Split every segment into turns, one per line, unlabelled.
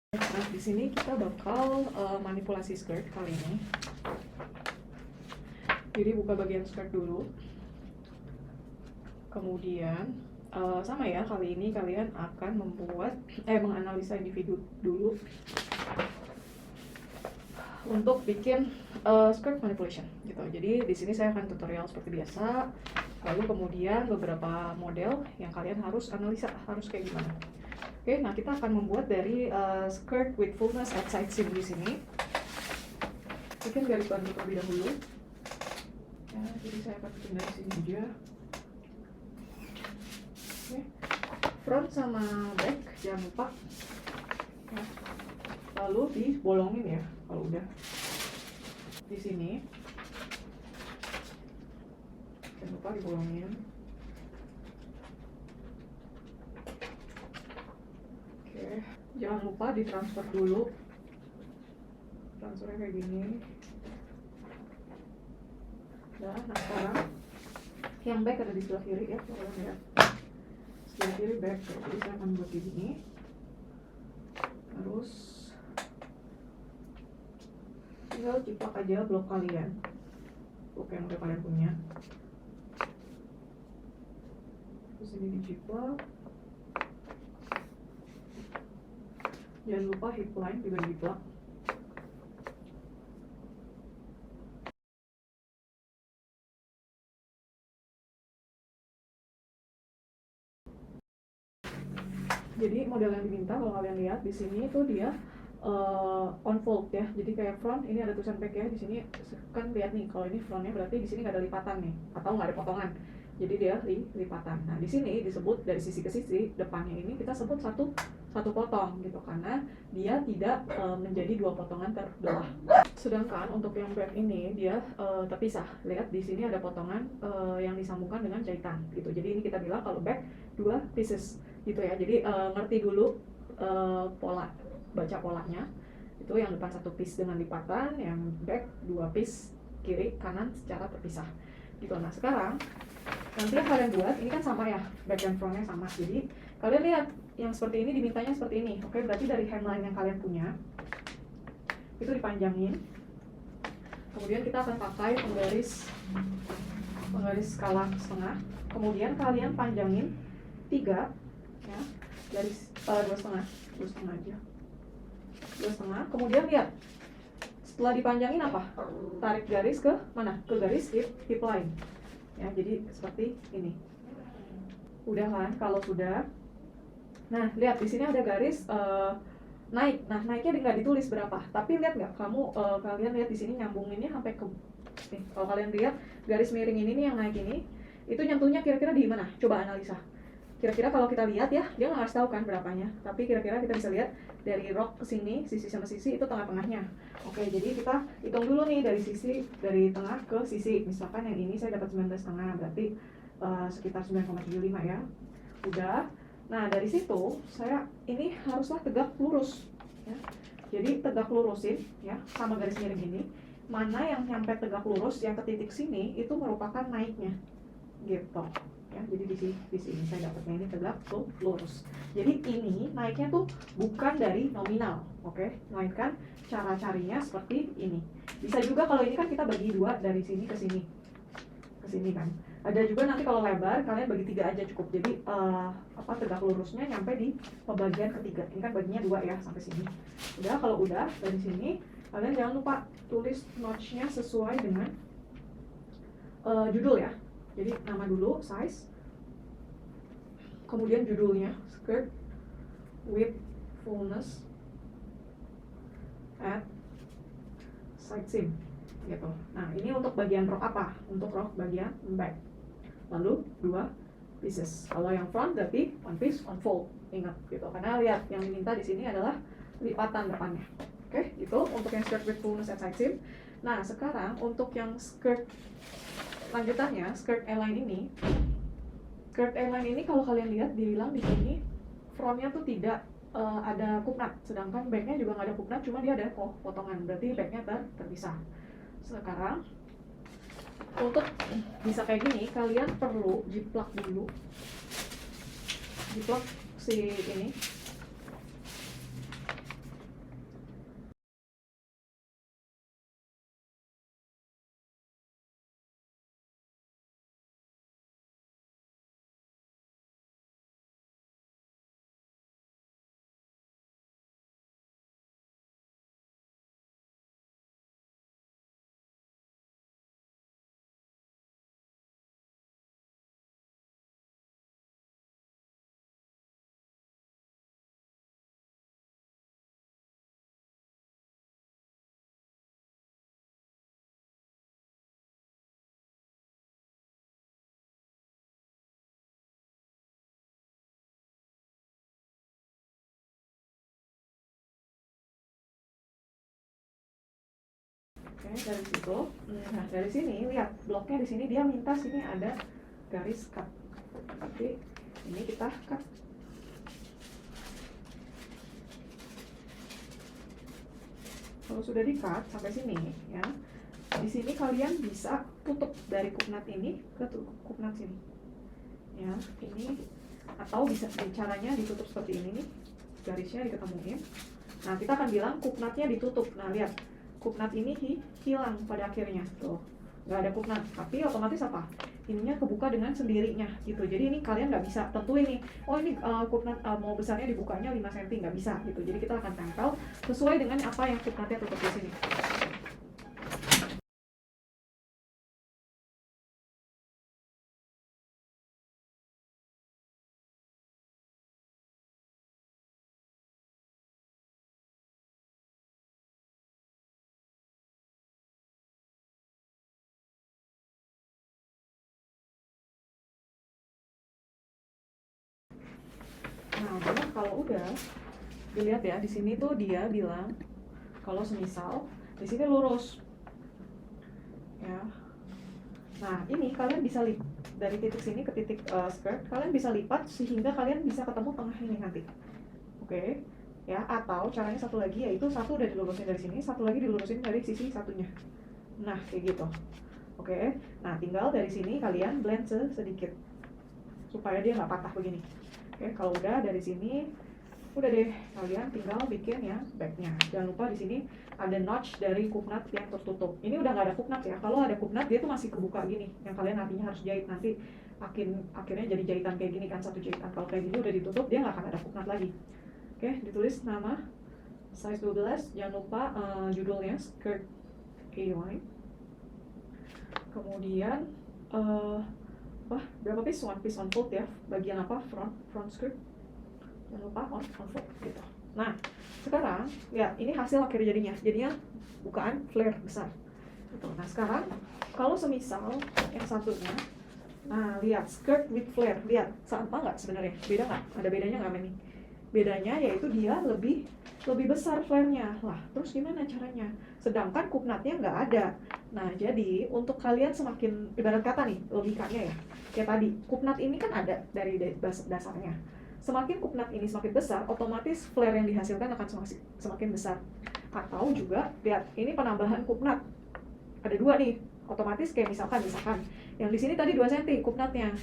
Nah, di sini kita bakal manipulasi skirt kali ini. Jadi buka bagian skirt dulu. Kemudian sama ya, kali ini kalian akan menganalisa individu dulu untuk bikin skirt manipulation gitu. Jadi di sini saya akan tutorial seperti biasa. Lalu kemudian beberapa model yang kalian harus analisa harus kayak gimana. Oke, nah kita akan membuat dari skirt with fullness at side seam di sini. Bikin garis bantu terlebih dahulu. Ya, jadi saya akan bikin dari sini aja. Oke, front sama back jangan lupa. Ya. Lalu dibolongin ya kalau udah di sini. Jangan lupa dibolongin. Oke, jangan lupa ditransfer dulu. Transfernya kayak gini. Nah sekarang yang back ada di sebelah kiri ya, kalian lihat. Sebelah kiri back, jadi saya akan buat di sini. Terus tinggal ciplak aja blok kalian, blok yang udah kalian punya. Terus ini diciplak. Jangan lupa hip line juga diplak. Jadi model yang diminta kalau kalian lihat di sini itu dia on fold ya. Jadi kayak front ini ada tulisan back ya. Di sini kan lihat nih, kalau ini frontnya berarti di sini nggak ada lipatan nih, atau nggak ada potongan. Jadi dia lipatan. Nah di sini disebut dari sisi ke sisi depannya ini kita sebut satu potong gitu, karena dia tidak menjadi dua potongan terbelah. Sedangkan untuk yang back ini dia terpisah. Lihat di sini ada potongan yang disambungkan dengan jahitan gitu. Jadi ini kita bilang kalau back dua pieces gitu ya. Jadi ngerti dulu pola, baca polanya. Itu yang depan satu piece dengan lipatan, yang back dua piece kiri kanan secara terpisah gitu. Nah sekarang nanti yang kalian buat ini kan sama ya, back dan frontnya sama. Jadi kalian lihat yang seperti ini dimintanya seperti ini. Oke, berarti dari hemline yang kalian punya itu dipanjangin. Kemudian kita akan pakai penggaris skala setengah. Kemudian kalian panjangin 3 ya, garis 2,5 aja, 2,5. Kemudian lihat setelah dipanjangin apa, tarik garis ke mana, ke garis hip line ya. Jadi seperti ini udah kan. Kalau sudah, nah lihat di sini ada garis naik. Nah naiknya nggak ditulis berapa, tapi lihat nggak kalian lihat di sini nyambunginnya sampai ke nih. Kalau kalian lihat garis miring ini nih yang naik ini, itu nyentuhnya kira-kira di mana, coba analisa. Kira-kira kalau kita lihat ya, dia nggak ngasih tahu kan berapanya, tapi kira-kira kita bisa lihat dari rok ke sini, sisi sama sisi itu tengah-tengahnya. Oke, jadi kita hitung dulu nih dari tengah ke sisi. Misalkan yang ini saya dapat 19,5, berarti sekitar 9,75 ya. Udah. Nah dari situ saya ini haruslah tegak lurus ya. Jadi tegak lurusin ya sama garis miring ini. Mana yang nyampe tegak lurus yang ke titik sini itu merupakan naiknya gitu ya. Jadi di sini saya dapatnya ini tegak tuh lurus. Jadi ini naiknya tuh bukan dari nominal, oke? Melainkan cara carinya seperti ini. Bisa juga kalau ini kan kita bagi dua dari sini ke sini kan. Ada juga nanti kalau lebar kalian bagi 3 aja cukup. Jadi tegak lurusnya nyampe di pembagian ketiga. Ini kan baginya 2 ya sampai sini. Udah, kalau udah dari sini kalian jangan lupa tulis notch-nya sesuai dengan judul ya. Jadi nama dulu, size, kemudian judulnya skirt with fullness at side seam gitu. Nah ini untuk bagian rok apa? Untuk rok bagian back. Lalu 2 pieces. Kalau yang front berarti one piece one fold. Ingat gitu. Karena lihat yang diminta di sini adalah lipatan depannya. Oke, itu untuk yang skirt with fullness at side seam. Nah sekarang untuk yang skirt lanjutannya, skirt A-line ini. Skirt A-line ini kalau kalian lihat dibilang di sini frontnya tuh tidak ada kupnat, sedangkan backnya juga nggak ada kupnat, cuma dia ada potongan, berarti backnya terpisah. Sekarang untuk bisa kayak gini kalian perlu jiplak dulu, jiplak si ini Oke, dari situ. Nah, dari sini lihat bloknya di sini dia minta sini ada garis cut. Tapi ini kita cut. Kalau sudah di-cut sampai sini ya. Di sini kalian bisa tutup dari kupnat ini ke kupnat sini. Ya, ini atau bisa caranya ditutup seperti ini nih. Garisnya diketemuin. Nah, kita akan bilang kupnatnya ditutup. Nah, lihat. Kupnat ini hilang pada akhirnya. Tuh. Nggak ada kupnat. Tapi otomatis apa? Ininya kebuka dengan sendirinya gitu. Jadi ini kalian nggak bisa tentuin nih. Oh, ini kupnat mau besarnya dibukanya 5 cm. Nggak bisa gitu. Jadi kita akan tempel sesuai dengan apa yang kupnatnya tutup di sini. Nah, kalau udah dilihat ya, di sini tuh dia bilang kalau semisal di sini lurus. Ya. Nah, ini kalian bisa lipat dari titik sini ke titik skirt, kalian bisa lipat sehingga kalian bisa ketemu tengah ini nanti. Oke. Ya, atau caranya satu lagi yaitu satu udah dilurusin dari sini, satu lagi dilurusin dari sisi satunya. Nah, kayak gitu. Oke. Nah, tinggal dari sini kalian blend sedikit supaya dia nggak patah begini. Oke, kalau udah dari sini, udah deh kalian tinggal bikin ya backnya. Jangan lupa di sini ada notch dari kupnat yang tertutup. Ini udah nggak ada kupnat ya. Kalau ada kupnat dia tuh masih kebuka gini. Yang kalian nantinya harus jahit nanti akhirnya jadi jahitan kayak gini kan, satu jahitan. Kalau kayak gini udah ditutup dia nggak akan ada kupnat lagi. Oke, ditulis nama size 12. Jangan lupa judulnya skirt A-line. Kemudian berapa piece? One piece on fold ya. Bagian apa? Front skirt. Jangan lupa on fold gitu. Nah, sekarang ya ini hasil akhir jadinya bukaan flare besar. Gitu. Nah, sekarang kalau semisal yang satunya, nah lihat skirt with flare, lihat sama nggak sebenarnya? Beda nggak? Ada bedanya nggak nih? Bedanya yaitu dia lebih besar flare-nya. Lah, terus gimana caranya? Sedangkan kupnatnya nggak ada. Nah, jadi untuk kalian semakin, ibarat kata nih, logikanya ya, kayak tadi, kupnat ini kan ada dari dasarnya. Semakin kupnat ini semakin besar, otomatis flare yang dihasilkan akan semakin besar. Atau juga, lihat, ini penambahan kupnat. Ada dua nih, otomatis kayak misalkan yang di sini tadi 2 cm kupnatnya.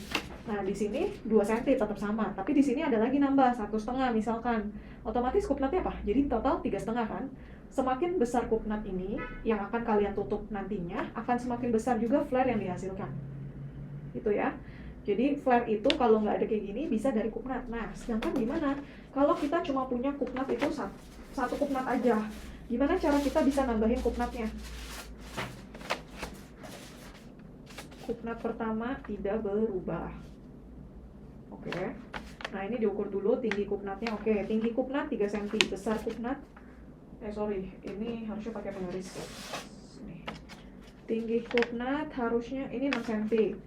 Nah, di sini 2 cm tetap sama, tapi di sini ada lagi nambah 1,5 misalkan. Otomatis kupnatnya apa? Jadi total 3,5 kan? Semakin besar kupnat ini yang akan kalian tutup nantinya, akan semakin besar juga flare yang dihasilkan. Gitu ya. Jadi flare itu kalau nggak ada kayak gini bisa dari kupnat. Nah, sedangkan gimana? Kalau kita cuma punya kupnat itu satu kupnat aja, gimana cara kita bisa nambahin kupnatnya? Kupnat pertama tidak berubah. Oke. Nah, ini diukur dulu tinggi kupnatnya. Oke, tinggi kupnat 3 cm, besar kupnat ini harusnya pakai penggaris. Nih. Tinggi kupnat harusnya ini 6 cm.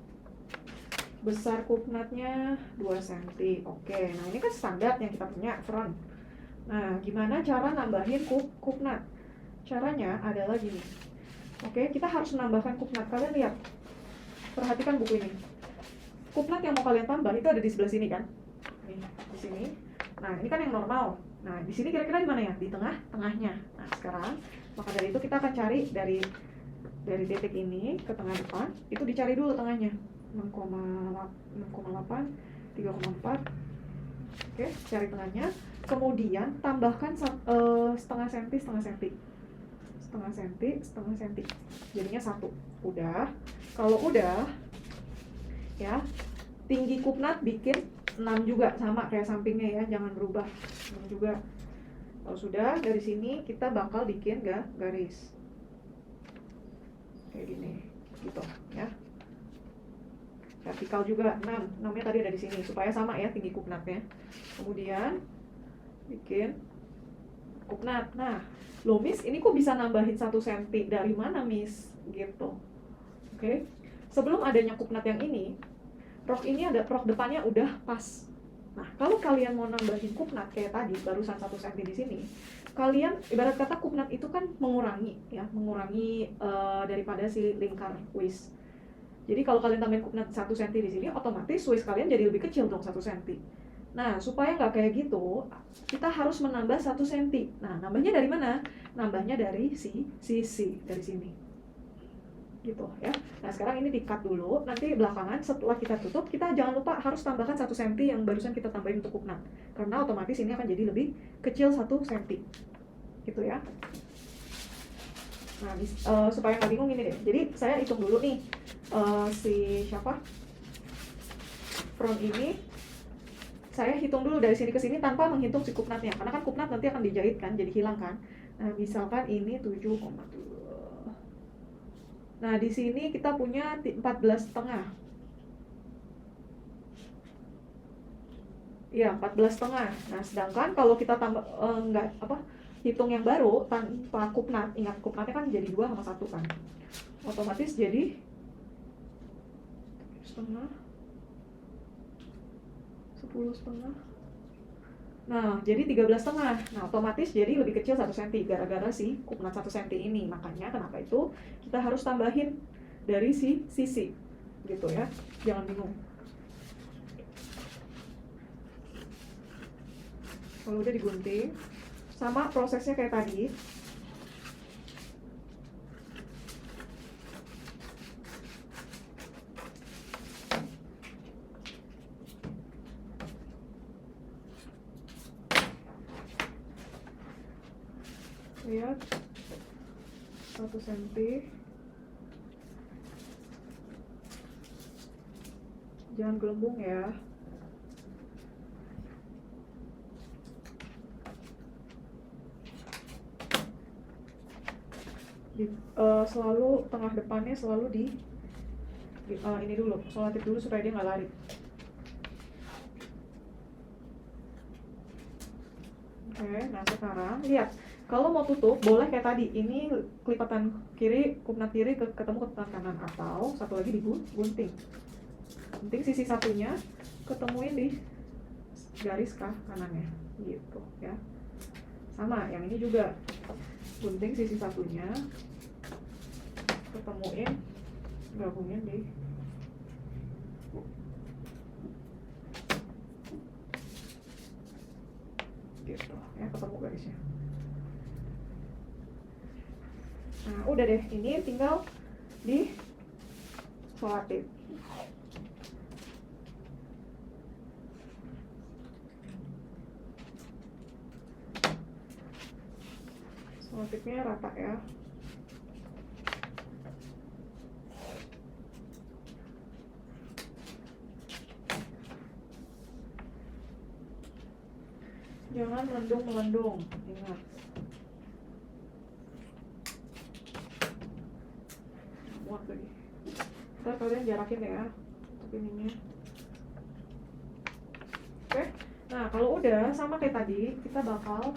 Besar kupnatnya 2 cm. Oke, nah ini kan standar yang kita punya front. Nah, gimana cara nambahin kupnat? Caranya adalah gini. Oke, kita harus menambahkan kupnat. Kalian lihat. Perhatikan buku ini. Kupnat yang mau kalian tambah itu ada di sebelah sini kan? Nih, di sini. Nah, ini kan yang normal. Nah, di sini kira-kira di mana ya? Di tengahnya. Nah, sekarang maka dari itu kita akan cari dari titik ini ke tengah depan, itu dicari dulu tengahnya. 6,8, 3,4. Oke, cari tengahnya. Kemudian tambahkan setengah senti. Jadinya 1. Udah. Kalau udah ya, tinggi kupnat bikin 6 juga, sama kayak sampingnya ya, jangan berubah. 6 juga. Kalau sudah, dari sini kita bakal bikin garis kayak gini gitu ya. Vertikal juga 6. 6-nya tadi ada di sini supaya sama ya tinggi kupnatnya. Kemudian bikin kupnat. Nah, loh Miss, ini kok bisa nambahin 1 cm? Dari mana Miss? Gitu. Oke. Sebelum adanya kupnat yang ini, rok depannya udah pas. Nah, kalau kalian mau nambahin kupnat kayak tadi, barusan 1 cm di sini, kalian ibarat kata kupnat itu kan mengurangi daripada si lingkar waist. Jadi kalau kalian tambahin kupnat 1 cm di sini, otomatis waist kalian jadi lebih kecil dong 1 cm. Nah, supaya nggak kayak gitu, kita harus menambah 1 cm. Nah, nambahnya dari mana? Nambahnya dari si sisi, dari sini. Gitu ya. Nah, sekarang ini di-cut dulu. Nanti belakangan setelah kita tutup, kita jangan lupa harus tambahkan 1 cm yang barusan kita tambahin untuk kupnat. Karena otomatis ini akan jadi lebih kecil 1 cm. Gitu ya. Nah, supaya nggak bingung ini deh. Jadi saya hitung dulu nih front ini saya hitung dulu dari sini ke sini tanpa menghitung si kupnatnya, karena kan kupnat nanti akan dijahit kan, jadi hilang kan. Nah, misalkan ini 7,7. Nah, di sini kita punya 14,5. Iya, 14,5. Nah, sedangkan kalau kita tambah hitung yang baru tanpa kupnat, ingat kupnatnya kan jadi 2 sama 1 kan. Otomatis jadi 10,5. Nah, jadi 13,5. Nah, otomatis jadi lebih kecil 1 cm gara-gara si kupnat 1 cm ini. Makanya kenapa itu kita harus tambahin dari si sisi. Gitu ya. Jangan bingung. Kalau udah digunting, sama prosesnya kayak tadi. Lihat 1 cm, jangan gelembung ya. Selalu tengah depannya selalu ini dulu, solatif dulu supaya dia nggak lari. Oke, nah sekarang lihat. Kalau mau tutup, boleh kayak tadi. Ini kelipatan kiri, kupnat kiri ketemu kupnat kanan. Atau satu lagi digunting. Gunting sisi satunya, ketemuin di garis kanannya. Gitu ya. Sama, yang ini juga. Gunting sisi satunya, ketemuin, gabungin di gitu ya, ketemu garisnya. Nah, udah deh, ini tinggal di solatif. Solatifnya rata ya. Jangan melendung-melendung, ingat. Muat lagi. Ntar kalian jarakin ya untuk ininya. Oke. Nah, kalau udah sama kayak tadi, kita bakal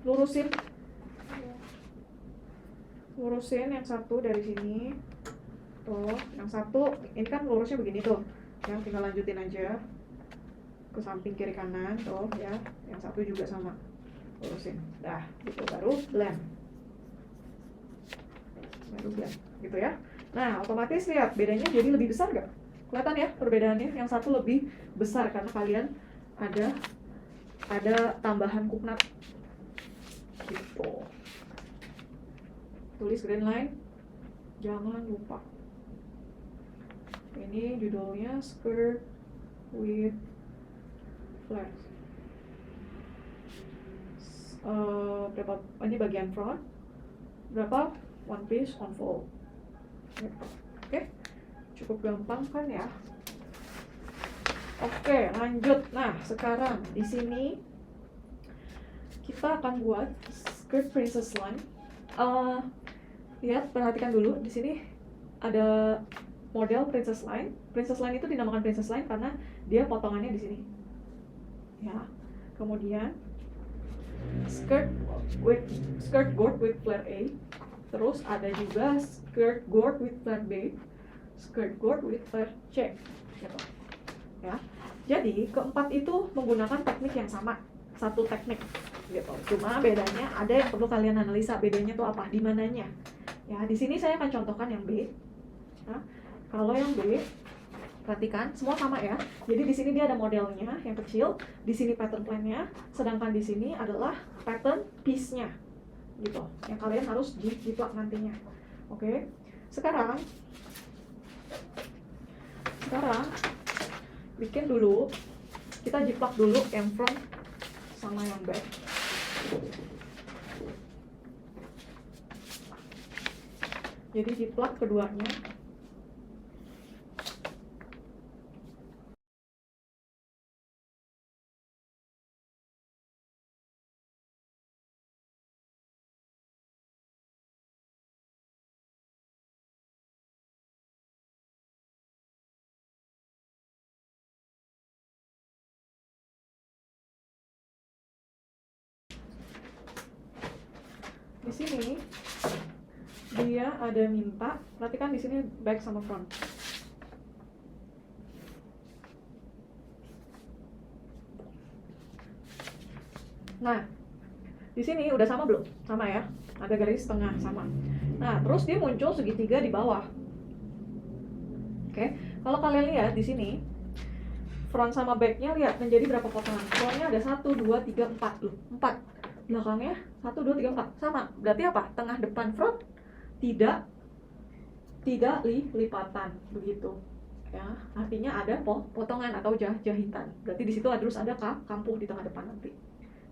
lurusin yang satu dari sini. Tuh, yang satu ini kan lurusnya begini tuh. Yang tinggal lanjutin aja ke samping kiri kanan tuh ya. Yang satu juga sama, lurusin. Dah, gitu baru blend gitu ya. Nah, otomatis lihat bedanya jadi lebih besar gak? Kelihatan ya perbedaannya? Yang satu lebih besar karena kalian ada tambahan kupnat gitu. Tulis green line, jangan lupa. Ini judulnya skirt with flares. Berapa? Ini bagian front. Berapa? One piece, one fold. Oke, cukup gampang kan ya? Oke, lanjut. Nah, sekarang di sini kita akan buat skirt princess line. Lihat, perhatikan dulu di sini ada model princess line. Princess line itu dinamakan princess line karena dia potongannya di sini. Ya. Kemudian skirt gord with flare A. Terus ada juga skirt gord with flare B, skirt gord with flare C gitu. ya. Jadi keempat itu menggunakan teknik yang sama, satu teknik gitu. Cuma bedanya ada yang perlu kalian analisa, bedanya tuh apa, di mananya. Ya, di sini saya akan contohkan yang B. Nah, kalau yang B, perhatikan semua sama ya. Jadi di sini dia ada modelnya yang kecil, di sini pattern plan-nya, sedangkan di sini adalah pattern piece-nya. Gitu. Yang kalian harus jiplak nantinya. Oke. Sekarang bikin dulu, kita jiplak dulu yang front sama yang back. Jadi jiplak keduanya. Di sini dia ada minta, perhatikan di sini back sama front. Nah, di sini udah sama belum? Sama ya, ada garis tengah sama. Nah, terus dia muncul segitiga di bawah. Oke, kalau kalian lihat di sini front sama backnya lihat menjadi berapa potongan? Frontnya ada 1, 2, 3, 4 loh, 4. Belakangnya 1, 2, 3, 4 sama. Berarti apa? Tengah depan front tidak lipatan begitu. Ya, artinya ada potongan atau jahitan. Berarti di situ terus ada kampuh di tengah depan nanti.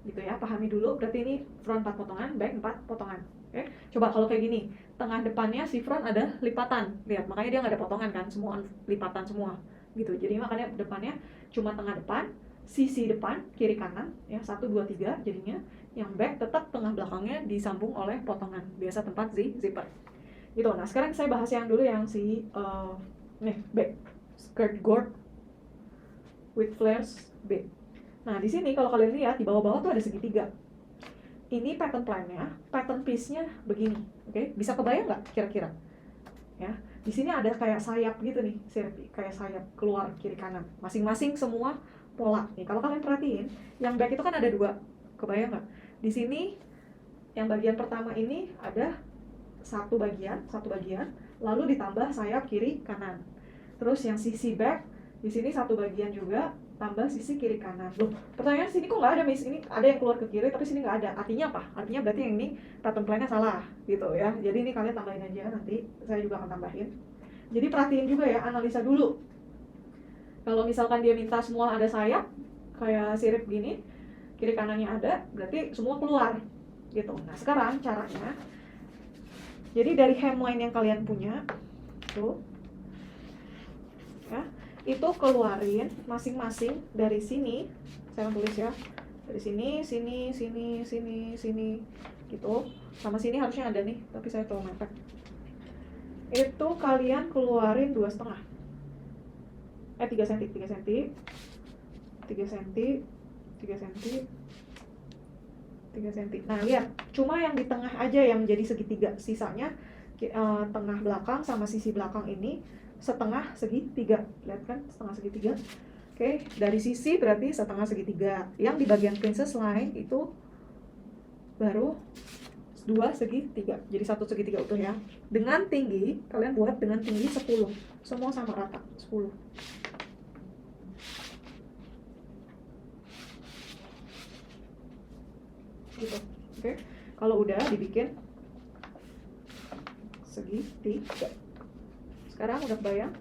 Gitu ya, pahami dulu. Berarti ini front 4 potongan, back 4 potongan. Oke, coba kalau kayak gini, tengah depannya si front ada lipatan. Lihat, makanya dia nggak ada potongan kan, semua lipatan semua. Gitu. Jadi makanya depannya cuma tengah depan, sisi depan, kiri kanan, ya 1, 2, 3 jadinya. Yang back tetap tengah belakangnya disambung oleh potongan. Biasa tempat zipper. Gitu. Nah, sekarang saya bahas yang dulu yang si back skirt gord with flares B. Nah, di sini kalau kalian lihat di bawah-bawah tuh ada segitiga. Ini pattern plan-nya, pattern piece-nya begini. Oke, bisa kebayang nggak kira-kira? Ya, di sini ada kayak sayap gitu nih, kayak sayap keluar kiri kanan. Masing-masing semua pola. Nih, kalau kalian perhatiin, yang back itu kan ada 2. Kebayang nggak? Di sini yang bagian pertama ini ada satu bagian, lalu ditambah sayap kiri kanan. Terus yang sisi back di sini satu bagian juga, tambah sisi kiri kanan. Loh, pertanyaan sini kok nggak ada, Miss? Ini ada yang keluar ke kiri tapi sini nggak ada. Artinya apa? Artinya berarti yang ini pattern plan-nya salah gitu ya. Jadi ini kalian tambahin aja, nanti saya juga akan tambahin. Jadi perhatiin juga ya, analisa dulu. Kalau misalkan dia minta semua ada sayap kayak sirip gini, kiri kanannya ada, berarti semua keluar gitu. Nah, sekarang caranya, jadi dari hemline yang kalian punya tuh ya, itu keluarin masing-masing dari sini. Saya akan tulis ya, dari sini gitu. Sama sini harusnya ada nih, tapi saya terlalu mepet. Itu kalian keluarin 2,5, 3 cm, 3 cm. Nah, lihat, cuma yang di tengah aja yang jadi segitiga. Sisanya tengah belakang sama sisi belakang ini setengah segitiga. Lihat kan, setengah segitiga. Oke, dari sisi berarti setengah segitiga. Yang di bagian princess line itu baru 2 segitiga. Jadi 1 segitiga utuh ya. Dengan tinggi, kalian buat dengan tinggi 10. Semua sama rata, 10. Gitu. Oke. Kalau udah dibikin segitiga. Sekarang udah kebayang?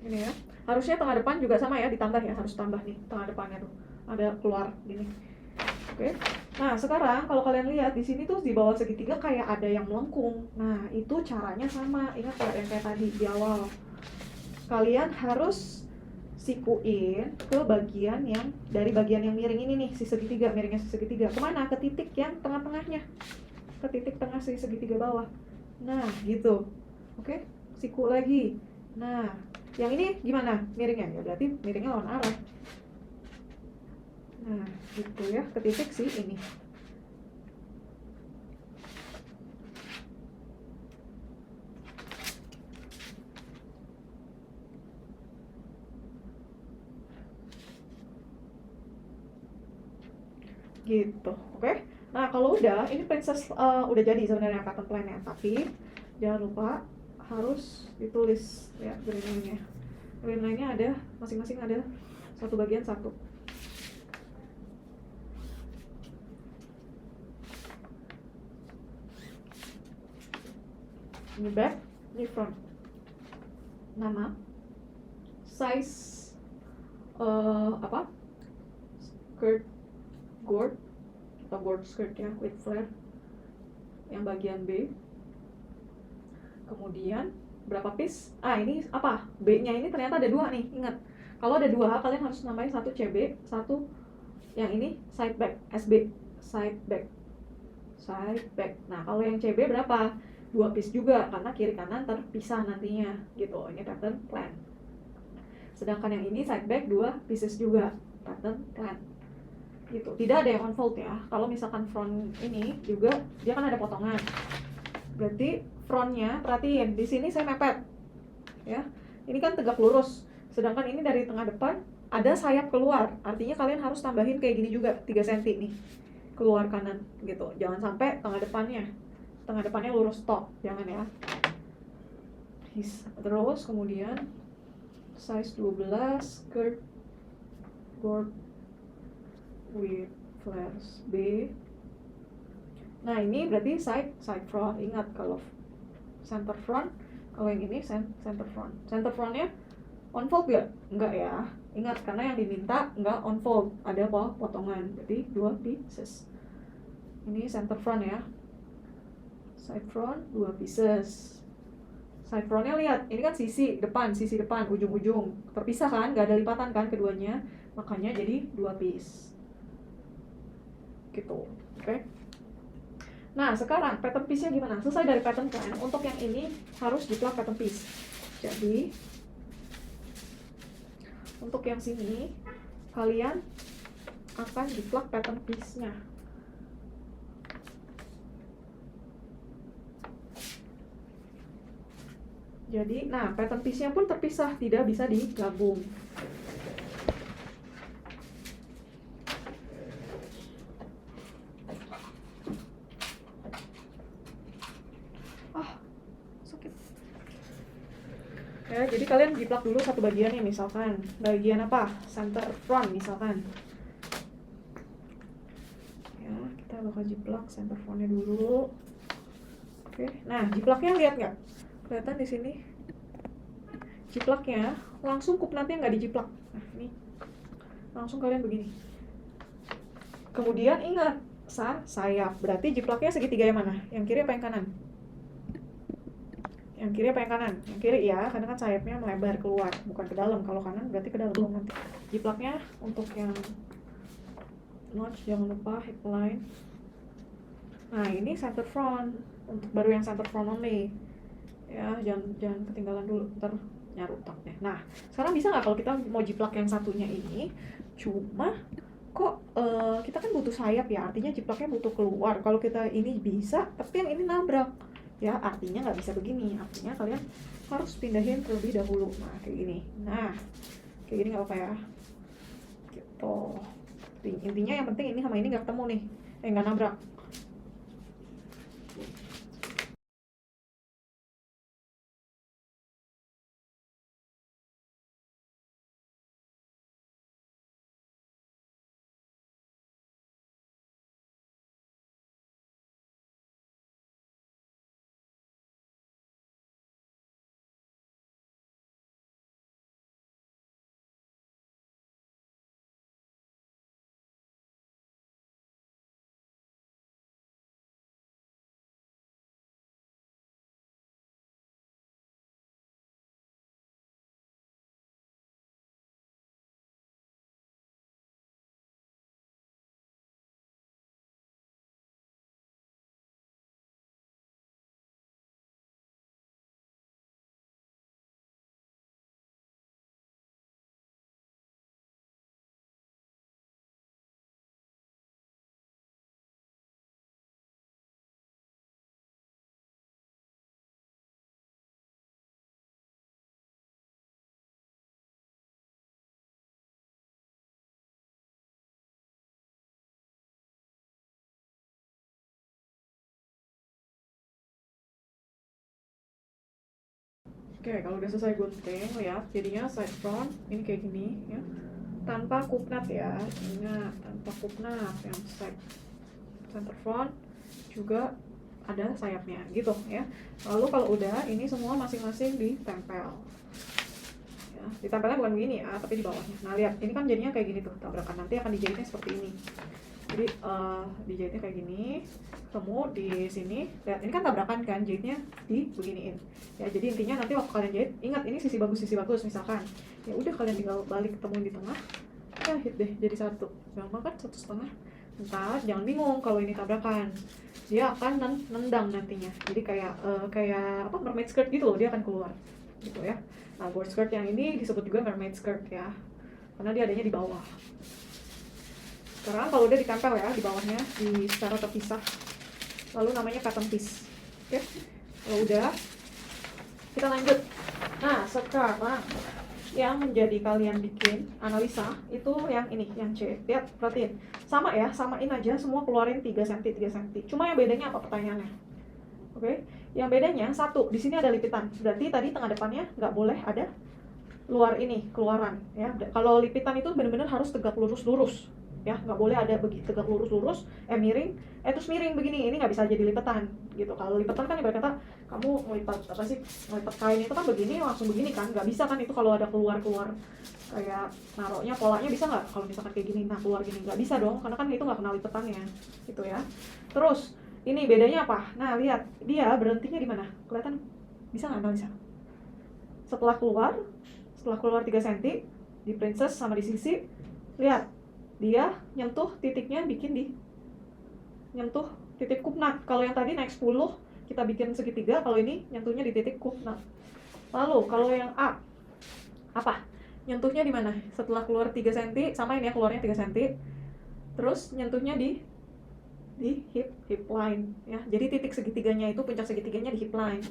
Ini ya. Harusnya tengah depan juga sama ya, ditambah ya, harus tambah nih tengah depannya tuh. Ada keluar gini. Oke. Nah, sekarang kalau kalian lihat di sini tuh di bawah segitiga kayak ada yang melengkung. Nah, itu caranya sama. Ingat ya yang kayak tadi di awal. Kalian harus sikuin ke bagian yang dari bagian yang miring ini nih, si segitiga, miringnya si segitiga. Kemana? Ke titik yang tengah-tengahnya, ke titik tengah si segitiga bawah. Nah, gitu. Oke, siku lagi. Nah, yang ini gimana miringnya? Ya berarti miringnya lawan arah. Nah, gitu ya, ke titik si ini. gitu. Oke. Nah, kalau udah, ini princess udah jadi sebenarnya pattern plan-nya, tapi jangan lupa harus ditulis ya green line-nya. Green line-nya ada masing-masing ada satu bagian satu. Ini back, ini front. Nama, size, apa? Skirt, gord atau gord skirt ya, with flare. Yang bagian B. Kemudian berapa piece? Ini apa? B-nya ini ternyata ada 2 nih, ingat. Kalau ada 2, kalian harus nambahin 1 CB, 1 yang ini side back, SB, side back. Side back. Nah, kalau yang CB berapa? 2 piece juga, karena kiri kanan terpisah nantinya gitu. Ini pattern plan. Sedangkan yang ini side back 2 pieces juga, pattern plan gitu. Tidak ada yang on fold ya. Kalau misalkan front ini juga dia kan ada potongan, berarti frontnya, perhatiin di sini saya mepet ya, ini kan tegak lurus, sedangkan ini dari tengah depan ada sayap keluar, artinya kalian harus tambahin kayak gini juga 3 cm nih keluar kanan gitu. Jangan sampai tengah depannya lurus top, jangan ya. Terus kemudian size 12 skirt gord with flares B. Nah, ini berarti side front. Ingat, kalau center front, kalau yang ini center front. Center frontnya on fold gak? Enggak ya. Ingat, karena yang diminta enggak on fold, ada potongan, berarti 2 pieces. Ini center front ya. Side front 2 pieces. Side frontnya lihat, ini kan sisi depan, ujung-ujung terpisah kan, gak ada lipatan kan keduanya, makanya jadi 2 piece gitu. Oke. Nah, sekarang pattern piece-nya gimana? Selesai dari pattern plan, untuk yang ini harus diplug pattern piece. Jadi untuk yang sini kalian akan diplug pattern piece-nya. Jadi, nah, pattern piece-nya pun terpisah, tidak bisa digabung. Sakit. Ya, jadi kalian jiplak dulu satu bagian nih, misalkan bagian apa? Center front misalkan. Ya, kita bakal jiplak center frontnya dulu. Oke, nah jiplaknya lihat nggak? Kelihatan di sini. Jiplaknya langsung kupnatnya nggak dijiplak. Nah, ini langsung kalian begini. Kemudian ingat, sayap. Berarti jiplaknya segitiga yang mana? Yang kiri apa yang kanan? Yang kiri apa yang kanan? Yang kiri ya, karena kan sayapnya melebar keluar, bukan ke dalam. Kalau kanan berarti ke dalam nanti. Jiplaknya untuk yang notch jangan lupa hip line. Nah, ini center front, untuk baru yang center front only. Ya, jangan ketinggalan dulu, ntar nyaru taknya. Nah, sekarang bisa nggak kalau kita mau jiplak yang satunya ini? Cuma kok kita kan butuh sayap ya, artinya jiplaknya butuh keluar. Kalau kita ini bisa, tapi yang ini nabrak ya, artinya nggak bisa begini, artinya kalian harus pindahin terlebih dahulu. Nah, kayak gini. Nah, kayak gini nggak apa-apa ya gitu. Intinya yang penting ini sama ini nggak ketemu nih, nggak nabrak. Oke, kalau udah selesai gunting, lihat jadinya side front ini kayak gini ya, tanpa kupnat ya, ingat tanpa kupnat. Yang side center front juga ada sayapnya gitu ya. Lalu kalau udah ini semua masing-masing ditempel ya, ditempelnya bukan begini ya, tapi di bawahnya. Nah lihat, ini kan jadinya kayak gini tuh tabrakan, nanti akan dijahitnya seperti ini. Jadi dijahitnya kayak gini, ketemu di sini. Lihat, ini kan tabrakan kan, jahitnya dibeginiin. Ya, jadi intinya nanti waktu kalian jahit, ingat ini sisi bagus misalkan. Ya udah kalian tinggal balik ketemuin di tengah. Jahit deh jadi satu. Gampang kan, 1,5. Ntar jangan bingung kalau ini tabrakan. Dia akan nendang nantinya. Jadi kayak apa, mermaid skirt gitu loh, dia akan keluar. Gitu ya. Nah, board skirt yang ini disebut juga mermaid skirt ya. Karena dia adanya di bawah. Sekarang kalau udah ditempel ya di bawahnya, di secara terpisah, lalu namanya pattern piece. Oke, kalau udah kita lanjut. Nah sekarang yang menjadi kalian bikin analisa itu yang ini, yang C. Lihat, perhatiin, sama ya, samain aja semua, keluarin 3 cm 3 cm. Cuma yang bedanya apa pertanyaannya? Oke, yang bedanya satu, di sini ada lipitan, berarti tadi tengah depannya nggak boleh ada luar ini, keluaran ya. Kalau lipitan itu benar-benar harus tegak lurus ya, nggak boleh ada begitu tegak lurus miring, terus miring begini, ini nggak bisa jadi lipetan gitu. Kalau lipetan kan ibarat kata kamu ngelipat apa sih, ngelipat kain itu kan begini langsung begini kan, nggak bisa kan itu kalau ada keluar kayak naroknya, polanya bisa nggak kalau misalkan kayak gini, nah keluar gini nggak bisa dong, karena kan itu nggak kenal lipetannya gitu ya. Terus ini bedanya apa? Nah lihat, dia berhentinya di mana, kelihatan, bisa nggak analisa? Setelah keluar 3 cm di princess sama di sisi, lihat dia nyentuh titiknya, bikin di nyentuh titik kupnat. Kalau yang tadi naik 10 kita bikin segitiga, kalau ini nyentuhnya di titik kupnat. Lalu kalau yang A apa? Nyentuhnya di mana? Setelah keluar 3 cm, sama ini ya, keluarnya 3 cm. Terus nyentuhnya di hip line ya. Jadi titik segitiganya itu, puncak segitiganya di hip line.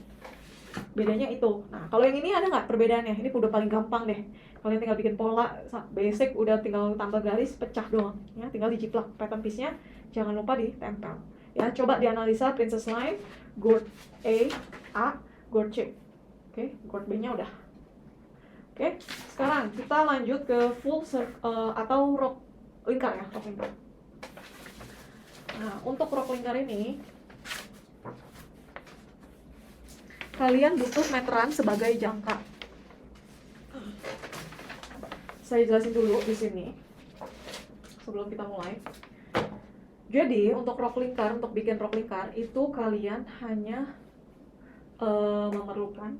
Bedanya itu. Nah, kalau yang ini ada nggak perbedaannya? Ini udah paling gampang deh. Kalian tinggal bikin pola basic, udah tinggal tambah garis, pecah doang ya, tinggal dijiplak pattern piece-nya, jangan lupa ditempel ya. Coba dianalisa princess line, gord A, gord C. Oke, gord B-nya udah. Oke, sekarang kita lanjut ke full atau rok lingkar ya, rok lingkar. Nah, untuk rok lingkar ini kalian butuh meteran sebagai jangka. Saya jelasin dulu di sini sebelum kita mulai. Jadi untuk rok lingkar, untuk bikin rok lingkar itu kalian hanya memerlukan,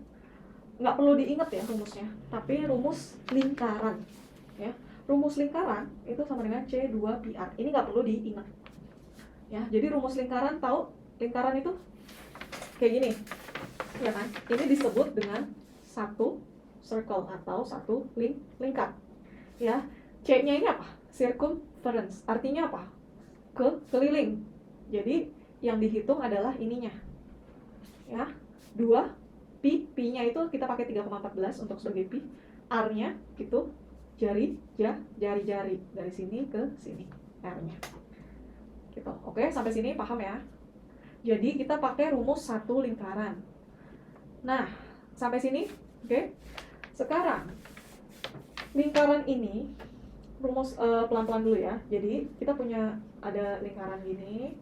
nggak perlu diingat ya rumusnya, tapi rumus lingkaran ya. Rumus lingkaran itu sama dengan C2PR. Ini nggak perlu diingat ya. Jadi rumus lingkaran, tahu lingkaran itu kayak gini ya kan. Ini disebut dengan satu circle atau satu lingkar ya. C-nya ini apa? Circumference. Artinya apa? Keliling. Jadi yang dihitung adalah ininya ya, 2 P-nya itu kita pakai 3,14 untuk sebagai P. R-nya itu jari dari sini ke sini, R-nya gitu. Oke, sampai sini paham ya? Jadi kita pakai rumus satu lingkaran. Nah, sampai sini oke. Sekarang lingkaran ini rumus pelan-pelan dulu ya. Jadi kita punya ada lingkaran gini,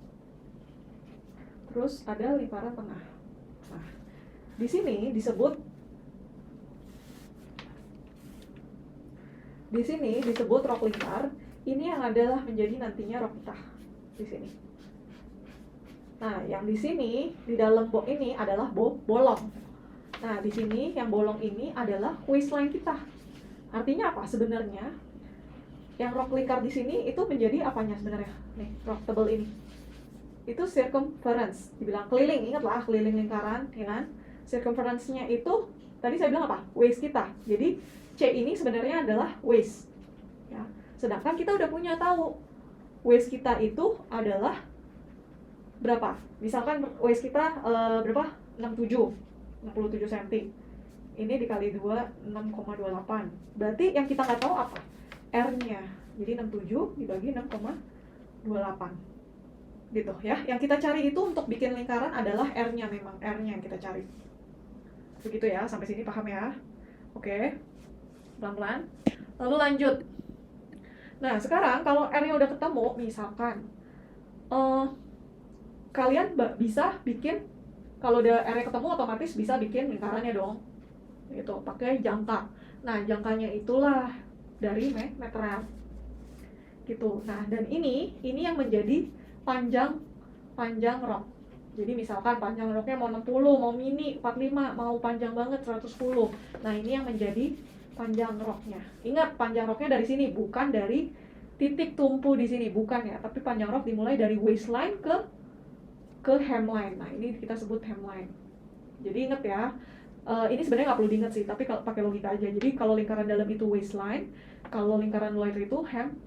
terus ada lingkaran tengah. Nah, di sini disebut rok lingkar. Ini yang adalah menjadi nantinya rok kita di sini. Nah, yang di sini di dalam box ini adalah bolong. Nah, di sini yang bolong ini adalah waistline kita. Artinya apa sebenarnya? Yang rok lingkar di sini itu menjadi apanya sebenarnya? Nih, rok tebal ini. Itu circumference, dibilang keliling, ingatlah keliling lingkaran, ya kan? Circumference-nya itu tadi saya bilang apa? Waist kita. Jadi C ini sebenarnya adalah waist. Ya. Sedangkan kita udah punya tahu waist kita itu adalah berapa? Misalkan waist kita berapa? 67 cm. Ini dikali 2, 6,28. Berarti yang kita nggak tahu apa? R-nya. Jadi 67 dibagi 6,28. Gitu ya. Yang kita cari itu untuk bikin lingkaran adalah R-nya, memang R-nya yang kita cari. Begitu ya, sampai sini paham ya? Oke, pelan-pelan. Lalu lanjut. Nah, sekarang kalau R-nya udah ketemu, misalkan kalian bisa bikin, kalau udah R-nya ketemu otomatis bisa bikin lingkarannya dong. Gitu, pakai jangka. Nah, jangkanya itulah dari meteran. Gitu. Nah, dan ini yang menjadi panjang rok. Jadi misalkan panjang roknya mau 60, mau mini 45, mau panjang banget 110. Nah, ini yang menjadi panjang roknya. Ingat, panjang roknya dari sini, bukan dari titik tumpu di sini, bukan ya. Tapi panjang rok dimulai dari waistline ke hemline. Nah, ini kita sebut hemline. Jadi ingat ya, ini sebenarnya nggak perlu diingat sih, tapi kalau pakai logika aja. Jadi kalau lingkaran dalam itu waistline, kalau lingkaran luar itu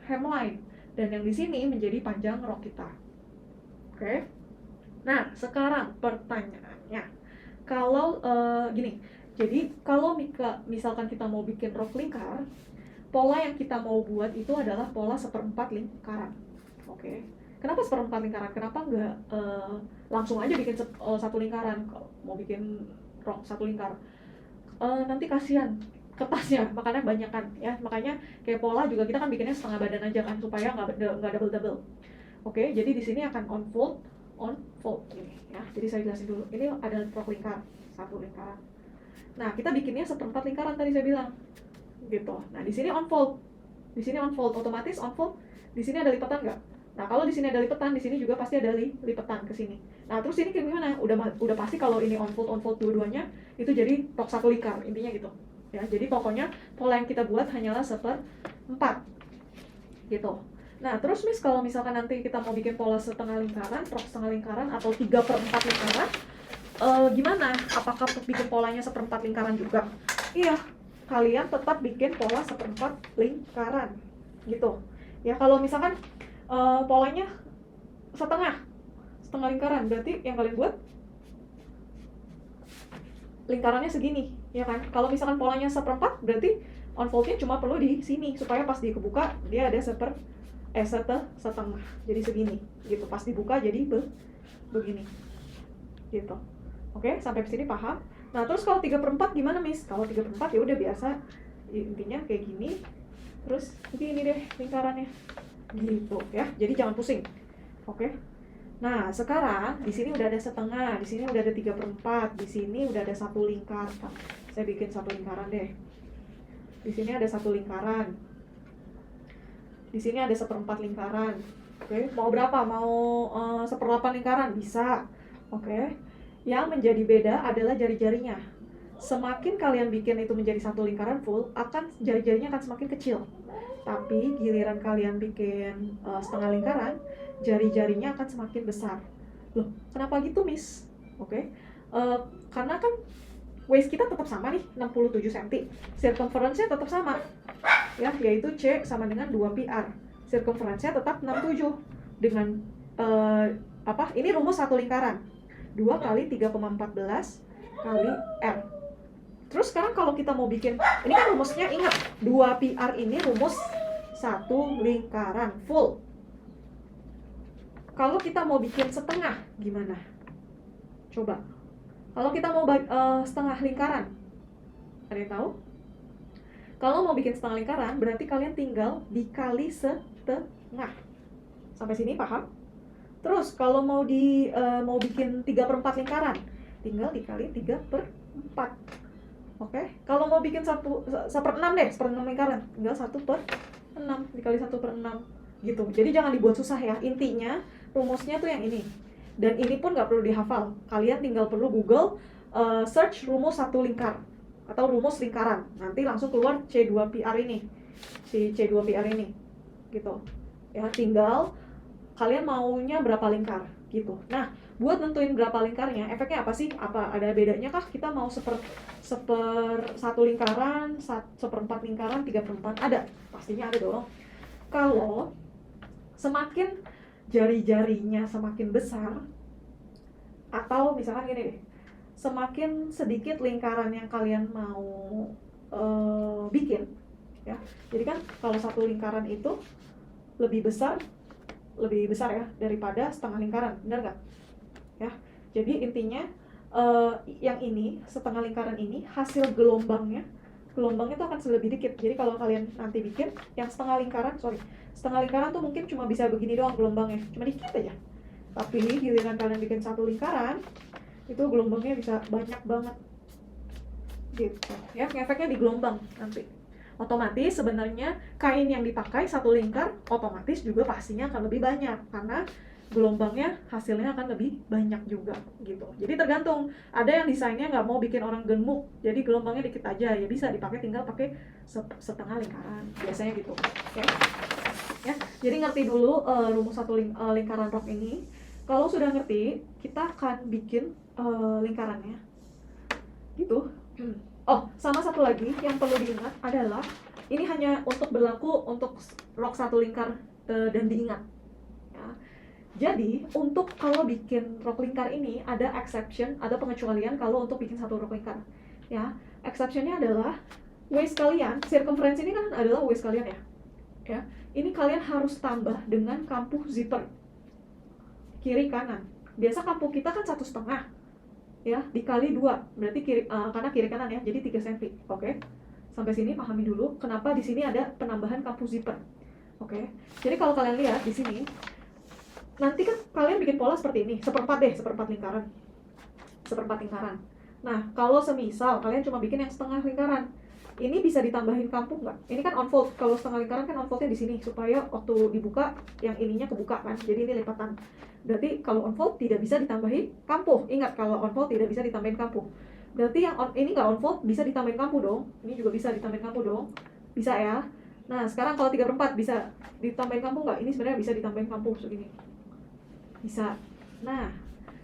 hemline, dan yang di sini menjadi panjang rok kita. Oke. Nah, sekarang pertanyaannya, kalau gini, jadi kalau misalkan kita mau bikin rok lingkar, pola yang kita mau buat itu adalah pola 1/4 lingkaran. Oke. Kenapa 1/4 lingkaran? Kenapa nggak langsung aja bikin satu lingkaran? Kalau mau bikin rok satu lingkar, nanti kasihan kertasnya, makanya banyak kan ya. Makanya kayak pola juga kita kan bikinnya setengah badan aja kan, supaya nggak double. Oke, jadi di sini akan on fold ini ya. Jadi saya jelasin dulu. Ini ada rok lingkar, satu lingkaran. Nah, kita bikinnya 1/4 lingkaran tadi saya bilang. Gitu. Nah, di sini on fold. Di sini on fold, otomatis on fold. Di sini ada lipatan nggak? Nah, kalau di sini ada lipatan, di sini juga pasti ada lipatan ke sini. Nah, terus ini kayak gimana? Udah pasti kalau ini on fold dua-duanya itu jadi rok satu lingkar, intinya gitu. Ya, jadi pokoknya pola yang kita buat hanyalah 1/4. Gitu. Nah, terus Miss, kalau misalkan nanti kita mau bikin pola setengah lingkaran, rok setengah lingkaran atau 3/4 lingkaran, gimana? Apakah bikin polanya 1/4 lingkaran juga? Iya, kalian tetap bikin pola 1/4 lingkaran. Gitu. Ya, kalau misalkan polanya setengah lingkaran, berarti yang kalian buat lingkarannya segini, ya kan? Kalau misalkan polanya 1/4, berarti on foldnya cuma perlu di sini, supaya pas dikebuka dia ada setengah, jadi segini, gitu. Pas dibuka jadi begini, gitu. Oke, sampai sini paham? Nah, terus kalau 3/4 gimana, Miss? Kalau 3/4 ya udah biasa, intinya kayak gini, terus begini deh lingkarannya, gitu ya. Jadi jangan pusing, oke? Nah, sekarang di sini udah ada setengah, di sini udah ada 3/4, di sini udah ada satu lingkaran. Saya bikin satu lingkaran deh. Di sini ada satu lingkaran. Di sini ada 1/4 lingkaran. Oke, mau berapa? Mau 1/8 lingkaran? Bisa. Oke. Yang menjadi beda adalah jari-jarinya. Semakin kalian bikin itu menjadi satu lingkaran full, jari-jarinya akan semakin kecil. Tapi giliran kalian bikin setengah lingkaran, jari-jarinya akan semakin besar. Loh, kenapa gitu, Miss? Oke. Karena kan waist kita tetap sama nih, 67 cm. Circumference-nya tetap sama. Ya, yaitu C sama dengan 2πr. Circumference-nya tetap 67 dengan ini rumus satu lingkaran. 2 kali 3,14 kali R. Terus sekarang kalau kita mau bikin, ini kan rumusnya, ingat, 2πr ini rumus satu lingkaran full. Kalau kita mau bikin setengah, gimana? Coba. Kalau kita mau setengah lingkaran, ada yang tahu? Kalau mau bikin setengah lingkaran, berarti kalian tinggal dikali setengah. Sampai sini paham? Terus kalau mau bikin 3/4 lingkaran, tinggal dikali 3/4. Oke? Kalau mau bikin 1/6 lingkaran, tinggal 1/6 dikali 1/6 gitu. Jadi jangan dibuat susah ya. Intinya rumusnya tuh yang ini. Dan ini pun nggak perlu dihafal. Kalian tinggal perlu Google search rumus satu lingkar atau rumus lingkaran. Nanti langsung keluar C2PR ini. Si C2PR ini. Gitu. Ya, tinggal kalian maunya berapa lingkar gitu. Nah, buat nentuin berapa lingkarnya, efeknya apa sih? Apa ada bedanya kah kita mau satu lingkaran, 1/4 lingkaran, 3/4? Ada, pastinya ada dong. Kalau semakin jari-jarinya semakin besar, atau misalkan gini deh, semakin sedikit lingkaran yang kalian mau bikin, ya. Jadi kan kalau satu lingkaran itu lebih besar ya daripada setengah lingkaran, benar nggak? Ya, jadi intinya yang ini, setengah lingkaran ini, hasil gelombangnya itu akan lebih dikit. Jadi kalau kalian nanti bikin yang setengah lingkaran tuh mungkin cuma bisa begini doang gelombangnya, cuma dikit aja. Tapi giliran kalian bikin satu lingkaran, itu gelombangnya bisa banyak banget gitu ya, efeknya di gelombang nanti. Otomatis sebenarnya kain yang dipakai satu lingkar otomatis juga pastinya akan lebih banyak, karena gelombangnya hasilnya akan lebih banyak juga gitu. Jadi tergantung, ada yang desainnya nggak mau bikin orang gemuk, jadi gelombangnya dikit aja, ya bisa dipakai, tinggal pakai setengah lingkaran biasanya gitu ya. Jadi ngerti dulu rumus satu lingkaran rok ini. Kalau sudah ngerti, kita akan bikin lingkarannya gitu. Oh, sama satu lagi yang perlu diingat adalah ini hanya untuk berlaku untuk rok satu lingkar dan diingat ya. Jadi untuk kalau bikin rok lingkar ini ada exception, ada pengecualian kalau untuk bikin satu rok lingkar ya. Exceptionnya adalah waist kalian, circumference ini kan adalah waist kalian ya. Ini kalian harus tambah dengan kampuh zipper kiri kanan. Biasa kampuh kita kan 1,5 ya, dikali 2 berarti karena kiri kanan ya, jadi 3 cm. Oke, sampai sini pahami dulu kenapa di sini ada penambahan kampuh zipper. Oke, jadi kalau kalian lihat di sini, nanti kan kalian bikin pola seperti ini, seperempat lingkaran. Nah, kalau semisal kalian cuma bikin yang setengah lingkaran, ini bisa ditambahin kampuh nggak? Ini kan on fold, kalau setengah lingkaran kan on foldnya di sini supaya waktu dibuka yang ininya kebuka kan, jadi ini lipatan. Berarti kalau on fold tidak bisa ditambahin kampuh. Ingat, kalau on fold tidak bisa ditambahin kampuh. Berarti yang ini nggak on fold bisa ditambahin kampuh dong. Ini juga bisa ditambahin kampuh dong. Bisa ya. Nah, sekarang kalau 3/4 bisa ditambahin kampuh nggak? Ini sebenarnya bisa ditambahin kampuh segini. Bisa. Nah,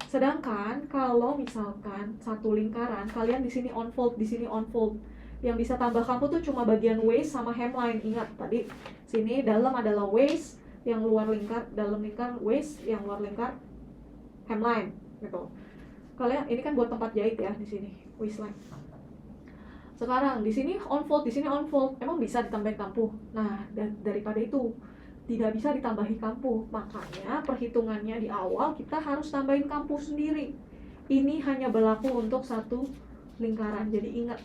sedangkan kalau misalkan satu lingkaran, kalian di sini on fold, di sini on fold. Yang bisa tambah kampuh tuh cuma bagian waist sama hemline. Ingat tadi sini dalam adalah waist, yang luar lingkar, dalam lingkar waist, yang luar lingkar hemline gitu. Kalian ini kan buat tempat jahit ya di sini waistline. Sekarang di sini on fold, di sini on fold, emang bisa ditambahin kampuh. Nah, daripada itu tidak bisa ditambahi kampuh, makanya perhitungannya di awal kita harus tambahin kampuh sendiri. Ini hanya berlaku untuk satu lingkaran, jadi ingat,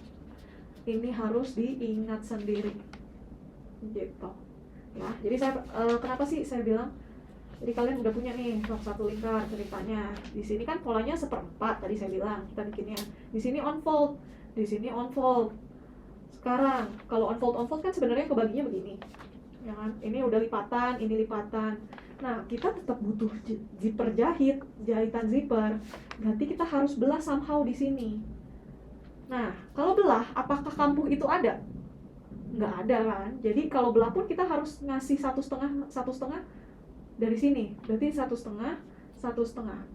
ini harus diingat sendiri gitu ya. Jadi saya kenapa sih saya bilang, jadi kalian udah punya nih rok satu lingkar ceritanya. Di sini kan polanya 1/4 tadi saya bilang kita bikinnya. Di sini on fold, di sini on fold. Sekarang kalau on fold kan sebenarnya kebaginya begini ya kan, ini udah lipatan, ini lipatan. Nah, kita tetap butuh zipper jahitan zipper, berarti kita harus belah somehow di sini. Nah, kalau belah, apakah kampuh itu ada? Nggak ada kan. Jadi kalau belah pun kita harus ngasih 1/2 dari sini. Berarti 1/2.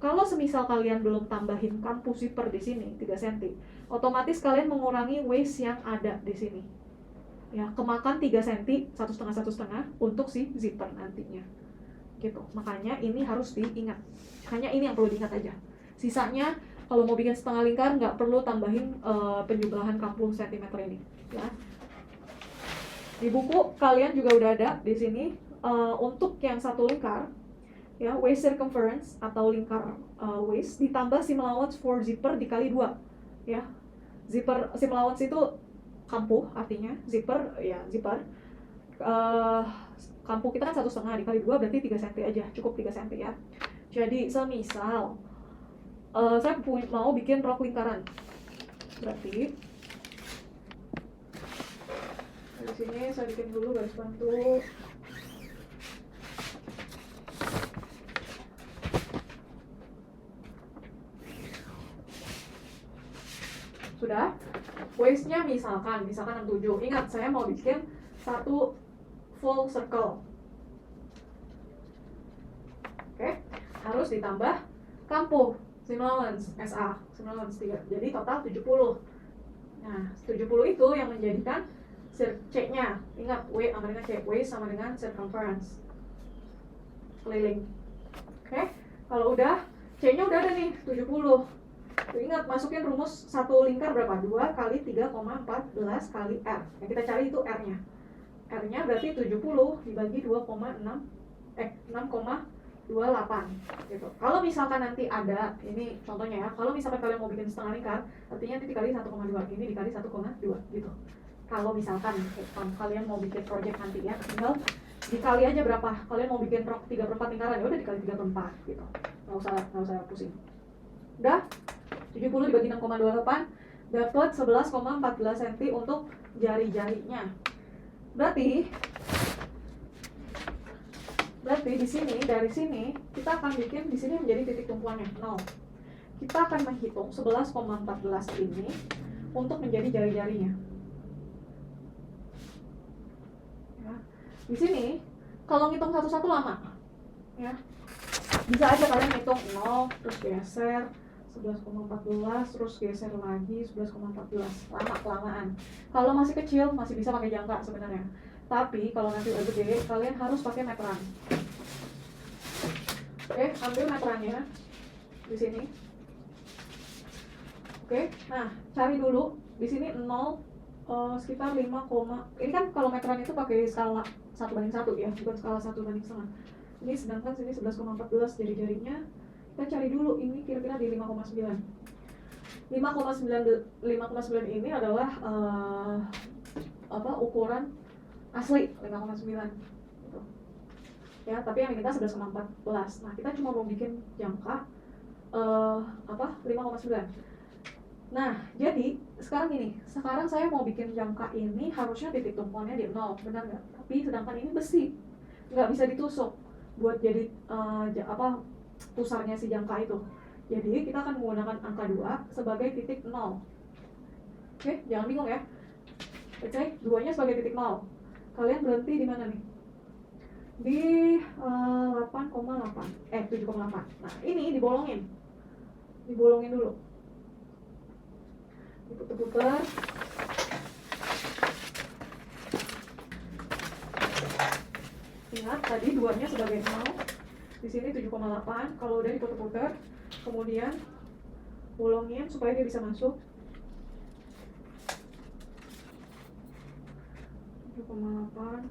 Kalau semisal kalian belum tambahin kampuh zipper di sini 3 cm, otomatis kalian mengurangi waist yang ada di sini. Ya, kemakan 3 cm, 1/2 untuk si zipper nantinya. Gitu. Makanya ini harus diingat. Hanya ini yang perlu diingat aja. Sisanya kalau mau bikin setengah lingkar nggak perlu tambahin penjumlahan kampuh cm ini ya. Di buku kalian juga udah ada di sini untuk yang satu lingkar ya, waist circumference atau lingkar waist ditambah seam allowance for zipper dikali 2 ya. Zipper seam allowance itu kampuh, artinya zipper ya zipper. Kampuh kita kan 1/2 dikali 2 berarti 3 cm aja, cukup 3 cm ya. Jadi semisal saya mau bikin rok lingkaran, berarti di sini saya bikin dulu garis bantu. Sudah. Waistnya misalkan 67. Ingat, saya mau bikin satu full circle. Oke, harus ditambah kampuh seam allowance SA, seam allowance 3. Jadi total 70. Nah, 70 itu yang menjadikan C-nya. Ingat, W sama dengan C, W sama dengan circumference keliling. Oke, kalau udah C-nya udah ada nih 70. Ingat, masukin rumus satu lingkar berapa? 2 kali 3,14 kali R. Yang kita cari itu R-nya. R-nya berarti 70 dibagi 6,5 gitu. Kalau misalkan nanti ada, ini contohnya ya, kalau misalkan kalian mau bikin setengah lingkar, artinya nanti dikali 1,2, ini dikali 1,2 gitu. Kalau misalkan kalian mau bikin project nanti ya, tinggal dikali aja berapa. Kalian mau bikin 3/4 lingkaran, ya udah dikali 3/4 gitu. Nggak usah pusing. Udah 70 dibagi 6,28 dapat 11,14 cm untuk jari-jarinya. Berarti di sini, dari sini kita akan bikin di sini menjadi titik tumpuannya 0. Kita akan menghitung 11,14 ini untuk menjadi jari-jarinya. Ya. Di sini kalau ngitung satu-satu lama. Ya. Bisa aja kalian hitung 0 terus geser 11,14 terus geser lagi 11,14, lama kelamaan. Kalau masih kecil masih bisa pakai jangka sebenarnya. Tapi kalau nanti udah gede kalian harus pakai meteran. Oke, ambil meterannya di sini. Oke, nah cari dulu di sini 0 sekitar 5, ini kan kalau meteran itu pakai skala 1:1 ya, bukan skala 1/1. Ini sedangkan sini 11,14 jari-jarinya. Kita cari dulu ini kira-kira di 5,9. 5,9 ini adalah ukuran asli 5,9 gitu. Ya, tapi yang diminta 11,14. Nah, kita cuma mau bikin jangka 5,9. Nah, jadi sekarang gini, sekarang saya mau bikin jangka ini harusnya titik tumpuannya di 0, benar nggak? Tapi sedangkan ini besi, nggak bisa ditusuk buat jadi pusarnya si jangka itu. Jadi kita akan menggunakan angka 2 sebagai titik 0. Oke, jangan bingung ya. Oke, 2-nya sebagai titik 0. Kalian berhenti di mana nih? Di 7,8. Nah, ini dibolongin dulu. Diputer-puter. Ingat tadi 2-nya sebagai 0. Di sini 7,8. Kalau udah diputer-puter, kemudian bolongin supaya dia bisa masuk. 7,8.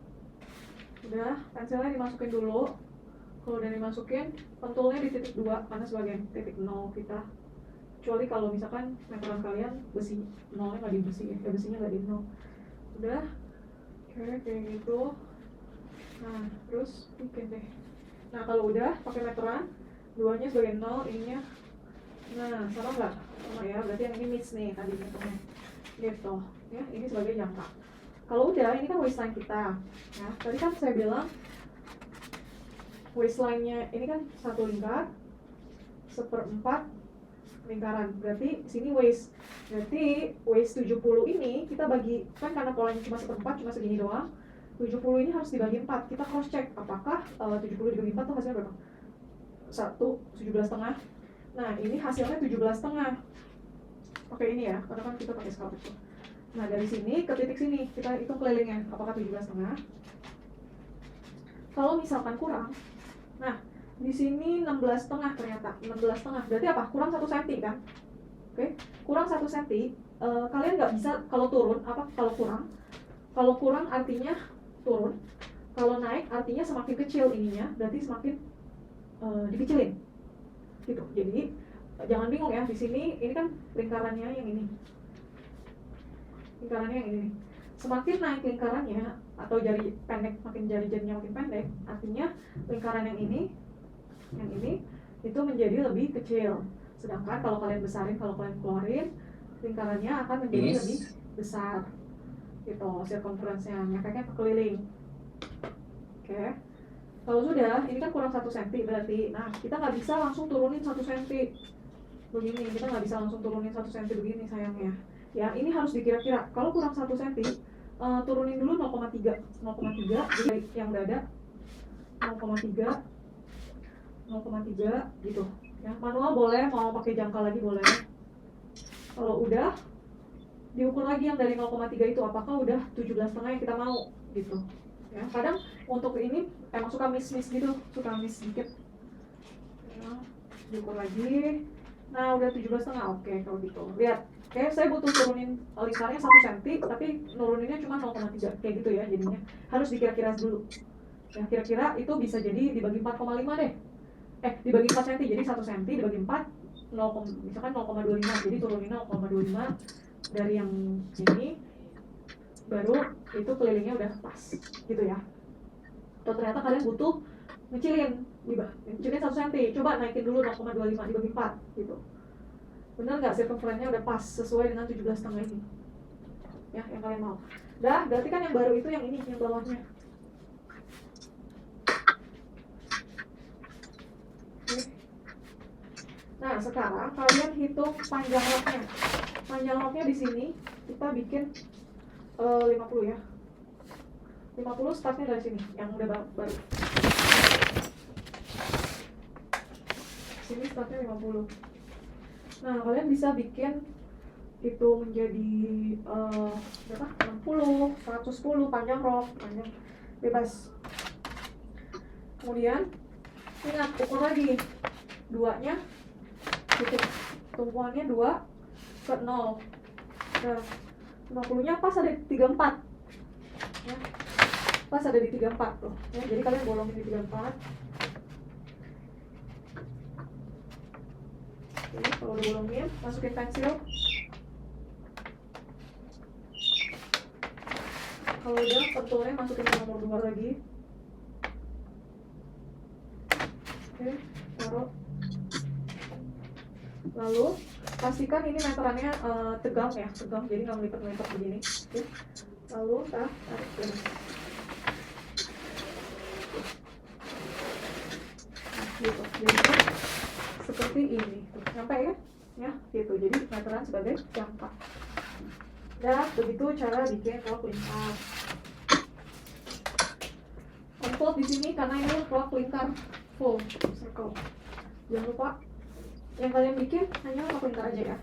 Udah, pensilnya dimasukin dulu. Kalau udah dimasukin, pentulnya di titik 2 karena sebagai titik 0 kita. Kecuali kalau misalkan meteran kalian besi 0-nya nggak di besi ya, besinya nggak di 0. Udah, kayak gitu. Nah, terus bikin deh. Nah, kalau udah pakai meteran, 2-nya sebagai 0, ininya. Nah, sama nggak? Sama ya, berarti yang ini miss nih tadi meternya. Gitu, ya, ini sebagai jangka. Kalau udah, ini kan waistline kita. Ya, tadi kan saya bilang waistline-nya ini kan satu lingkar 1/4 lingkaran, berarti sini waist. Berarti waist 70 ini kita bagi, kan karena polanya cuma 1/4, cuma segini doang. 70 ini harus dibagi 4. Kita cross check apakah 70 dibagi 4 tuh hasilnya berapa? 17,5. Nah, ini hasilnya 17,5. Pakai ini ya, karena kan kita pakai skala kecil. Nah, dari sini ke titik sini kita hitung kelilingnya apakah 17,5. Kalau misalkan kurang, nah di sini 16,5 ternyata 16,5, berarti apa? Kurang 1 cm kan? Oke, kurang 1 cm. Kalian nggak bisa kalau turun kalau kurang artinya turun, kalau naik artinya semakin kecil ininya, berarti semakin dikecilin gitu. Jadi jangan bingung ya, di sini ini kan lingkarannya yang ini, semakin naik lingkarannya atau jari pendek, makin jari-jarinya makin pendek, artinya lingkaran yang ini itu menjadi lebih kecil. Sedangkan kalau kalian besarin, kalau kalian keluarin, lingkarannya akan menjadi lebih besar gitu, circumference-nya, ngefeknya ke keliling. Oke, kalau sudah, ini kan kurang 1 cm berarti, nah kita nggak bisa langsung turunin 1 cm begini, kita nggak bisa langsung turunin 1 cm begini sayangnya ya. Ini harus dikira-kira, kalau kurang 1 cm turunin dulu 0,3, jadi yang udah ada 0,3 gitu ya. Manual boleh, mau pakai jangka lagi boleh. Kalau udah diukur lagi yang dari 0,3 itu apakah udah 17,5 yang kita mau gitu ya. Kadang untuk ini emang suka miss gitu, suka miss sedikit ya. Diukur lagi. Nah, udah 17,5. Oke, kalau gitu. Lihat. Oke, saya butuh turunin lingkarnya 1 cm, tapi nuruninnya cuma 0,3. Kayak gitu ya jadinya. Harus dikira-kira dulu. Ya, kira-kira itu bisa jadi dibagi 4,5 deh. dibagi 4 cm, jadi 1 cm dibagi 4, misalkan 0,25, jadi turunin 0,25 dari yang sini, baru itu kelilingnya udah pas gitu ya. Atau ternyata kalian butuh ngecilin 1 cm, coba naikin dulu 0,25 dibagi 4 gitu. Bener nggak circumference-nya udah pas sesuai dengan 17,5 ini ya, yang kalian mau. Dah, berarti kan yang baru itu yang ini, yang bawahnya. Oke. Nah, sekarang kalian hitung panjang roknya. Panjang roknya di sini kita bikin 50 ya. 50 startnya dari sini, yang udah baru. Sini startnya 50. Nah, kalian bisa bikin itu menjadi berapa? 60, 110 panjang rok, panjang bebas. Kemudian ingat ukur lagi, 2-nya titik tumpuannya 2 ke 0. Nah, 50-nya pas ada di 34 ya. Pas ada di 34 tuh ya, jadi kalian bolongin di 34. Oke, kalau udah bolongin, masukin pensil. Kalau udah, pentulnya masukin ke nomor 2 lagi. Oke, taruh. Lalu pastikan ini meterannya tegang ya, tegang, jadi nggak melipet-melipet begini. Oke. Lalu tarik ini. Nah, gitu. Jadi seperti ini, tuh, nyampe ya, gitu. Jadi meteran sebagai jangka. Dan begitu cara bikin vlog lingkar. Unfold di sini karena ini vlog lingkar full circle. Jangan lupa yang kalian bikin hanya vlog lingkar aja ya.